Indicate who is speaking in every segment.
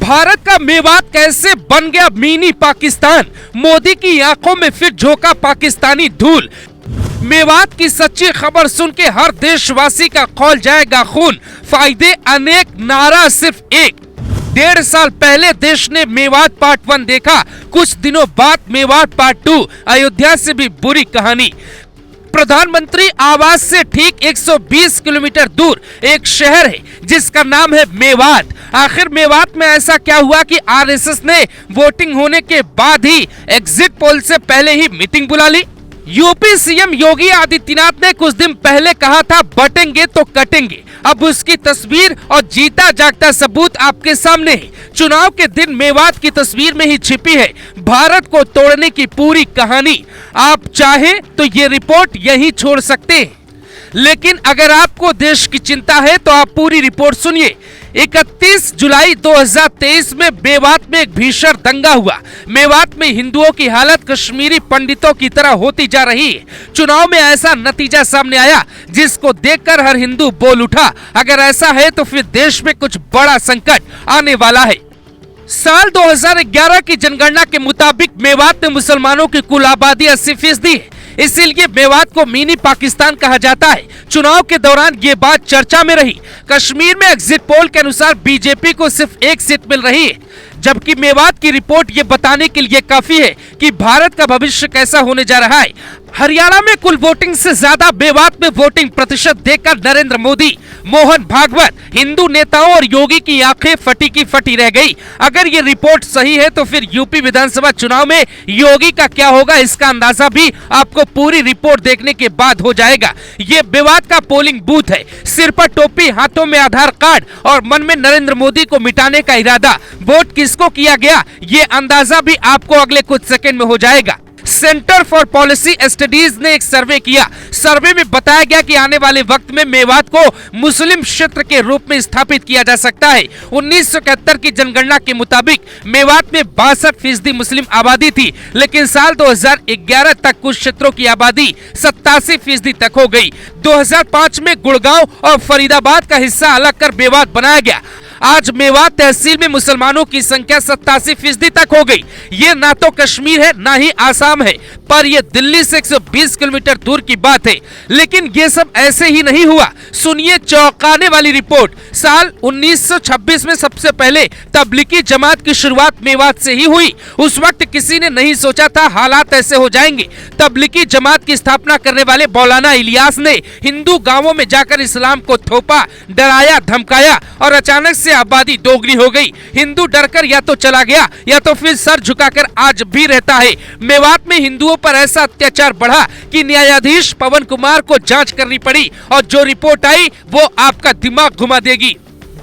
Speaker 1: भारत का मेवात कैसे बन गया मिनी पाकिस्तान? मोदी की आंखों में फिर झोंका पाकिस्तानी धूल। मेवात की सच्ची खबर सुन के हर देशवासी का खौल जाएगा खून। फायदे अनेक, नारा सिर्फ एक। 1.5 साल पहले देश ने मेवात पार्ट 1 देखा, कुछ दिनों बाद मेवात पार्ट 2। अयोध्या से भी बुरी कहानी। प्रधानमंत्री आवास से ठीक 120 किलोमीटर दूर एक शहर है जिसका नाम है मेवात। आखिर मेवात में ऐसा क्या हुआ कि आरएसएस ने वोटिंग होने के बाद ही एग्जिट पोल से पहले ही मीटिंग बुला ली? यूपी सीएम योगी आदित्यनाथ ने कुछ दिन पहले कहा था बटेंगे तो कटेंगे। अब उसकी तस्वीर और जीता जागता सबूत आपके सामने है। चुनाव के दिन मेवात की तस्वीर में ही छिपी है भारत को तोड़ने की पूरी कहानी। आप चाहें तो ये रिपोर्ट यहीं छोड़ सकते हैं, लेकिन अगर आपको देश की चिंता है तो आप पूरी रिपोर्ट सुनिए। 31 जुलाई 2023 में मेवात में एक भीषण दंगा हुआ। मेवात में हिंदुओं की हालत कश्मीरी पंडितों की तरह होती जा रही है। चुनाव में ऐसा नतीजा सामने आया जिसको देखकर हर हिंदू बोल उठा, अगर ऐसा है तो फिर देश में कुछ बड़ा संकट आने वाला है। साल 2011 की जनगणना के मुताबिक मेवात में मुसलमानों की कुल आबादी 80% है, इसीलिए मेवात को मिनी पाकिस्तान कहा जाता है। चुनाव के दौरान ये बात चर्चा में रही। कश्मीर में एग्जिट पोल के अनुसार बीजेपी को सिर्फ 1 सीट मिल रही है, जबकि मेवात की रिपोर्ट ये बताने के लिए काफी है कि भारत का भविष्य कैसा होने जा रहा है। हरियाणा में कुल वोटिंग से ज्यादा मेवात में वोटिंग प्रतिशत देखकर नरेंद्र मोदी, मोहन भागवत, हिंदू नेताओं और योगी की आंखें फटी की फटी रह गई। अगर ये रिपोर्ट सही है तो फिर यूपी विधानसभा चुनाव में योगी का क्या होगा, इसका अंदाजा भी आपको पूरी रिपोर्ट देखने के बाद हो जाएगा। ये मेवात का पोलिंग बूथ है, सिर पर टोपी, हाथों में आधार कार्ड और मन में नरेंद्र मोदी को मिटाने का इरादा। वोट किसको किया गया ये अंदाजा भी आपको अगले कुछ सेकंड में हो जाएगा। सेंटर फॉर पॉलिसी स्टडीज ने एक सर्वे किया। सर्वे में बताया गया कि आने वाले वक्त में मेवात को मुस्लिम क्षेत्र के रूप में स्थापित किया जा सकता है। 1971 की जनगणना के मुताबिक मेवात में 62% मुस्लिम आबादी थी, लेकिन साल 2011 तक कुछ क्षेत्रों की आबादी 87% तक हो गई। 2005 में गुड़गांव और फरीदाबाद का हिस्सा अलग कर मेवात बनाया गया। आज मेवात तहसील में मुसलमानों की संख्या 87% तक हो गई। ये ना तो कश्मीर है ना ही आसाम है, पर ये दिल्ली से 120 किलोमीटर दूर की बात है। लेकिन ये सब ऐसे ही नहीं हुआ। सुनिए चौंकाने वाली रिपोर्ट। साल 1926 में सबसे पहले तबलीगी जमात की शुरुआत मेवात से ही हुई। उस वक्त किसी ने नहीं सोचा था हालात ऐसे हो जाएंगे। तबलीगी जमात की स्थापना करने वाले मौलाना इलियास ने हिंदू गांवों में जाकर इस्लाम को थोपा, डराया, धमकाया और अचानक से आबादी दोगुनी हो गई। हिंदू डरकर या तो चला गया या तो फिर सर झुकाकर आज भी रहता है। मेवात में हिंदुओं पर ऐसा अत्याचार बढ़ा कि न्यायाधीश पवन कुमार को जांच करनी पड़ी और जो रिपोर्ट आई वो आपका दिमाग घुमा देगी।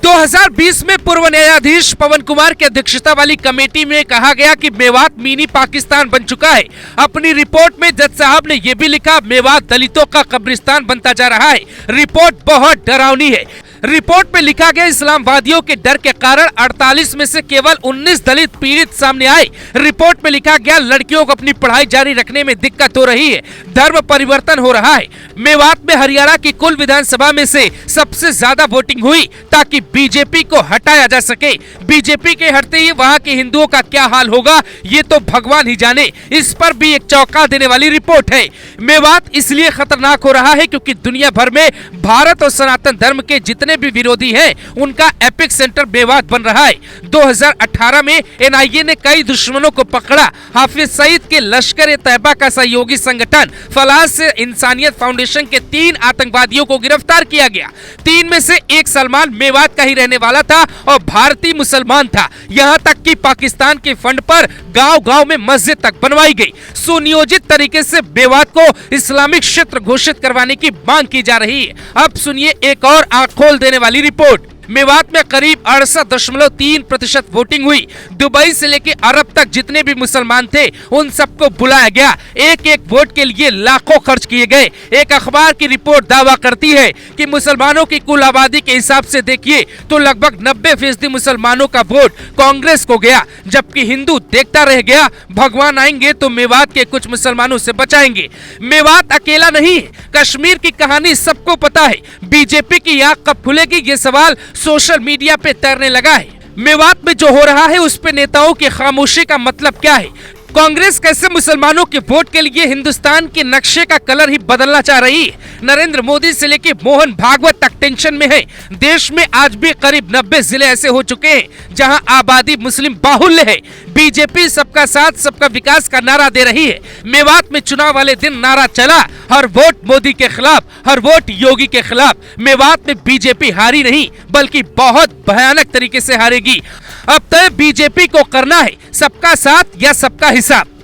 Speaker 1: 2020 में पूर्व न्यायाधीश पवन कुमार की अध्यक्षता वाली कमेटी में कहा गया कि मेवात मिनी पाकिस्तान बन चुका है। अपनी रिपोर्ट में जज साहब ने यह भी लिखा, मेवात दलितों का कब्रिस्तान बनता जा रहा है। रिपोर्ट बहुत डरावनी है। रिपोर्ट में लिखा गया इस्लामवादियों के डर के कारण 48 में से केवल 19 दलित पीड़ित सामने आए। रिपोर्ट में लिखा गया लड़कियों को अपनी पढ़ाई जारी रखने में दिक्कत हो रही है, धर्म परिवर्तन हो रहा है। मेवात में हरियाणा की कुल विधानसभा में से सबसे ज्यादा वोटिंग हुई ताकि बीजेपी को हटाया जा सके। बीजेपी के हटते ही वहां के हिंदुओं का क्या हाल होगा ये तो भगवान ही जाने। इस पर भी एक चौंका देने वाली रिपोर्ट है। मेवात इसलिए खतरनाक हो रहा है क्योंकि दुनिया भर में भारत और सनातन धर्म के जितने भी विरोधी हैं, उनका एपिक सेंटर मेवात बन रहा है। 2018 में एनआईए ने कई दुश्मनों को पकड़ा। हाफिज सईद के लश्कर-ए-तैयबा का सहयोगी संगठन फलाह से इंसानियत फाउंडेशन के 3 आतंकवादियों को गिरफ्तार किया गया। 3 में से एक सलमान मेवात का ही रहने वाला था और भारतीय मुसलमान था। यहाँ तक कि पाकिस्तान के फंड पर गांव-गांव में मस्जिद तक बनवाई गई। सुनियोजित तरीके से मेवात को इस्लामिक क्षेत्र घोषित करवाने की मांग की जा रही है। अब सुनिए एक और आंख खोल देने वाली रिपोर्ट। मेवात में करीब 68.3% वोटिंग हुई। दुबई से लेकर अरब तक जितने भी मुसलमान थे उन सबको बुलाया गया। एक एक वोट के लिए लाखों खर्च किए गए। एक अखबार की रिपोर्ट दावा करती है कि मुसलमानों की कुल आबादी के हिसाब से देखिए तो लगभग 90% मुसलमानों का वोट कांग्रेस को गया, जबकि हिंदू देखता रह गया। भगवान आएंगे तो मेवात के कुछ मुसलमानों से बचाएंगे। मेवात अकेला नहीं है, कश्मीर की कहानी सबको पता है। बीजेपी की आंख कब खुलेगी ये सवाल सोशल मीडिया पे तैरने लगा है। मेवात में जो हो रहा है उस पे नेताओं की खामोशी का मतलब क्या है? कांग्रेस कैसे मुसलमानों के वोट के लिए हिंदुस्तान के नक्शे का कलर ही बदलना चाह रही है? नरेंद्र मोदी से लेके मोहन भागवत तक टेंशन में है। देश में आज भी करीब 90 जिले ऐसे हो चुके हैं जहां आबादी मुस्लिम बाहुल्य है। बीजेपी सबका साथ सबका विकास का नारा दे रही है। मेवात में चुनाव वाले दिन नारा चला, हर वोट मोदी के खिलाफ, हर वोट योगी के खिलाफ। मेवात में बीजेपी हारी नहीं बल्कि बहुत भयानक तरीके से हारेगी। अब तय बीजेपी को करना है सबका साथ या सबका हिसाब।